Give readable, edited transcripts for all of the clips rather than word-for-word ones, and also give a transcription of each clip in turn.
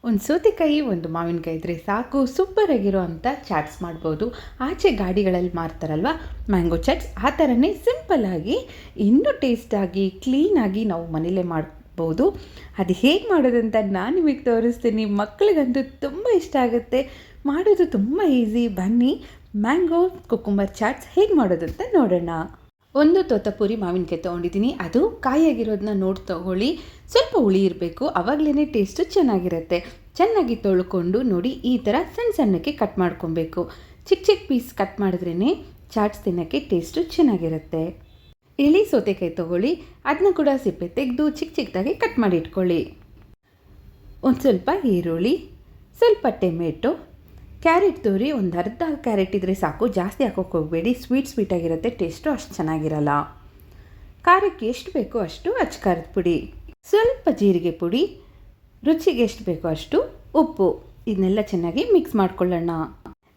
ಒಂದು ಸೌತೆಕಾಯಿ ಒಂದು ಮಾವಿನಕಾಯಿ ಇದ್ದರೆ ಸಾಕು, ಸೂಪರಾಗಿರೋ ಅಂಥ ಚಾಟ್ಸ್ ಮಾಡ್ಬೋದು. ಆಚೆ ಗಾಡಿಗಳಲ್ಲಿ ಮಾರ್ತಾರಲ್ವ ಮ್ಯಾಂಗೋ ಚಾಟ್ಸ್, ಆ ಥರನೇ ಸಿಂಪಲ್ಲಾಗಿ ಇನ್ನೂ ಟೇಸ್ಟಾಗಿ ಕ್ಲೀನಾಗಿ ನಾವು ಮನೇಲೇ ಮಾಡ್ಬೋದು. ಅದು ಹೇಗೆ ಮಾಡೋದಂತ ನಾನು ನಿಮಗೆ ತೋರಿಸ್ತೀನಿ. ಮಕ್ಕಳಿಗಂತೂ ತುಂಬ ಇಷ್ಟ ಆಗುತ್ತೆ, ಮಾಡೋದು ತುಂಬ ಈಸಿ. ಬನ್ನಿ ಮ್ಯಾಂಗೋ ಕುಕುಂಬರ್ ಚಾಟ್ಸ್ ಹೇಗೆ ಮಾಡೋದಂತ ನೋಡೋಣ. ಒಂದು ತೋತಾಪುರಿ ಮಾವಿನಕಾಯಿ ತೊಗೊಂಡಿದ್ದೀನಿ. ಅದು ಕಾಯಾಗಿರೋದನ್ನ ನೋಡಿ ತೊಗೊಳ್ಳಿ. ಸ್ವಲ್ಪ ಹುಳಿ ಇರಬೇಕು, ಆವಾಗಲೇ ಟೇಸ್ಟು ಚೆನ್ನಾಗಿರುತ್ತೆ. ಚೆನ್ನಾಗಿ ತೊಳ್ಕೊಂಡು ನೋಡಿ, ಈ ಥರ ಸಣ್ಣ ಸಣ್ಣಕ್ಕೆ ಕಟ್ ಮಾಡ್ಕೊಬೇಕು. ಚಿಕ್ಕ ಚಿಕ್ಕ ಪೀಸ್ ಕಟ್ ಮಾಡಿದ್ರೇ ಚಾಟ್ಸ್ ತಿನ್ನೋಕ್ಕೆ ಟೇಸ್ಟು ಚೆನ್ನಾಗಿರುತ್ತೆ. ಇಳಿ ಸೌತೆಕಾಯಿ ತೊಗೊಳ್ಳಿ, ಅದನ್ನ ಕೂಡ ಸಿಪ್ಪೆ ತೆಗೆದು ಚಿಕ್ಕ ಚಿಕ್ಕದಾಗಿ ಕಟ್ ಮಾಡಿ ಇಟ್ಕೊಳ್ಳಿ. ಒಂದು ಸ್ವಲ್ಪ ಈರುಳ್ಳಿ, ಸ್ವಲ್ಪ ಟೊಮೆಟೊ, ಕ್ಯಾರೆಟ್ ತುರಿ. ಒಂದು ಅರ್ಧ ಕ್ಯಾರೆಟ್ ಇದ್ದರೆ ಸಾಕು, ಜಾಸ್ತಿ ಹಾಕೋಕೆ ಹೋಗಬೇಡಿ. ಸ್ವೀಟಾಗಿರುತ್ತೆ, ಟೇಸ್ಟು ಅಷ್ಟು ಚೆನ್ನಾಗಿರಲ್ಲ. ಖಾರಕ್ಕೆ ಎಷ್ಟು ಬೇಕೋ ಅಷ್ಟು ಅಚ್ಕಾರದ ಪುಡಿ, ಸ್ವಲ್ಪ ಜೀರಿಗೆ ಪುಡಿ, ರುಚಿಗೆ ಎಷ್ಟು ಬೇಕೋ ಅಷ್ಟು ಉಪ್ಪು. ಇದನ್ನೆಲ್ಲ ಚೆನ್ನಾಗಿ ಮಿಕ್ಸ್ ಮಾಡ್ಕೊಳ್ಳೋಣ.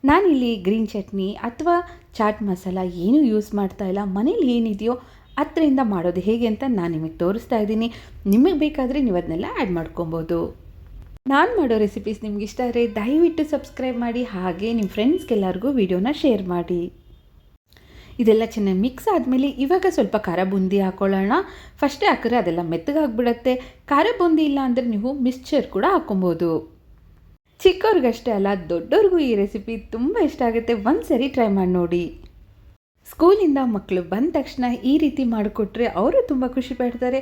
ನಾನಿಲ್ಲಿ ಗ್ರೀನ್ ಚಟ್ನಿ ಅಥವಾ ಚಾಟ್ ಮಸಾಲ ಏನೂ ಯೂಸ್ ಮಾಡ್ತಾ ಇಲ್ಲ. ಮನೇಲಿ ಏನಿದೆಯೋ ಅದರಿಂದ ಮಾಡೋದು ಹೇಗೆ ಅಂತ ನಾನು ನಿಮಗೆ ತೋರಿಸ್ತಾ ಇದ್ದೀನಿ. ನಿಮಗೆ ಬೇಕಾದರೆ ನೀವು ಅದನ್ನೆಲ್ಲ ಆ್ಯಡ್ ಮಾಡ್ಕೊಬೋದು. ನಾನು ಮಾಡೋ ರೆಸಿಪೀಸ್ ನಿಮ್ಗೆ ಇಷ್ಟ ಆದರೆ ದಯವಿಟ್ಟು ಸಬ್ಸ್ಕ್ರೈಬ್ ಮಾಡಿ, ಹಾಗೆ ನಿಮ್ಮ ಫ್ರೆಂಡ್ಸ್ಗೆಲ್ಲರಿಗೂ ವಿಡಿಯೋನ ಶೇರ್ ಮಾಡಿ. ಇದೆಲ್ಲ ಚೆನ್ನಾಗಿ ಮಿಕ್ಸ್ ಆದಮೇಲೆ ಇವಾಗ ಸ್ವಲ್ಪ ಖಾರ ಬೂಂದಿ ಹಾಕ್ಕೊಳ್ಳೋಣ. ಫಸ್ಟೇ ಹಾಕಿದ್ರೆ ಅದೆಲ್ಲ ಮೆತ್ತಗಾಗ್ಬಿಡುತ್ತೆ. ಖಾರ ಬೂಂದಿ ಇಲ್ಲ ಅಂದರೆ ನೀವು ಮಿಕ್ಸ್ಚರ್ ಕೂಡ ಹಾಕ್ಕೊಬೋದು. ಚಿಕ್ಕವ್ರಿಗಷ್ಟೇ ಅಲ್ಲ, ದೊಡ್ಡವ್ರಿಗೂ ಈ ರೆಸಿಪಿ ತುಂಬ ಇಷ್ಟ ಆಗುತ್ತೆ. ಒಂದು ಸರಿ ಟ್ರೈ ಮಾಡಿ ನೋಡಿ. ಸ್ಕೂಲಿಂದ ಮಕ್ಕಳು ಬಂದ ತಕ್ಷಣ ಈ ರೀತಿ ಮಾಡಿಕೊಟ್ರೆ ಅವರು ತುಂಬ ಖುಷಿ ಪಡ್ತಾರೆ.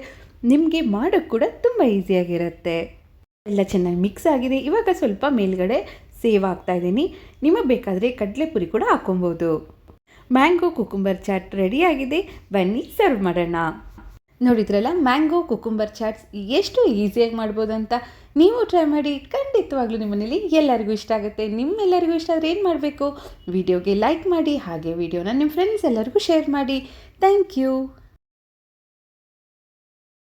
ನಿಮಗೆ ಮಾಡೋಕ್ಕೆ ಕೂಡ ತುಂಬ ಈಸಿಯಾಗಿರುತ್ತೆ. ಎಲ್ಲ ಚೆನ್ನಾಗಿ ಮಿಕ್ಸ್ ಆಗಿದೆ. ಇವಾಗ ಸ್ವಲ್ಪ ಮೇಲ್ಗಡೆ ಸೇವ್ ಹಾಕ್ತಾಯಿದ್ದೀನಿ. ನಿಮಗೆ ಬೇಕಾದರೆ ಕಡಲೆಪುರಿ ಕೂಡ ಹಾಕ್ಕೊಬೋದು. ಮ್ಯಾಂಗೋ ಕುಕುಂಬರ್ ಚಾಟ್ ರೆಡಿಯಾಗಿದೆ. ಬನ್ನಿ ಸರ್ವ್ ಮಾಡೋಣ. ನೋಡಿದ್ರಲ್ಲ, ಮ್ಯಾಂಗೋ ಕುಕುಂಬರ್ ಚಾಟ್ಸ್ ಎಷ್ಟು ಈಸಿಯಾಗಿ ಮಾಡ್ಬೋದು ಅಂತ. ನೀವು ಟ್ರೈ ಮಾಡಿ, ಖಂಡಿತವಾಗ್ಲೂ ನಿಮ್ಮ ಮನೇಲಿ ಎಲ್ಲರಿಗೂ ಇಷ್ಟ ಆಗುತ್ತೆ. ನಿಮ್ಮೆಲ್ಲರಿಗೂ ಇಷ್ಟ ಆದರೆ ಏನು ಮಾಡಬೇಕು, ವಿಡಿಯೋಗೆ ಲೈಕ್ ಮಾಡಿ, ಹಾಗೆ ವಿಡಿಯೋನ ನಿಮ್ಮ ಫ್ರೆಂಡ್ಸ್ ಎಲ್ಲರಿಗೂ ಶೇರ್ ಮಾಡಿ. Thank you.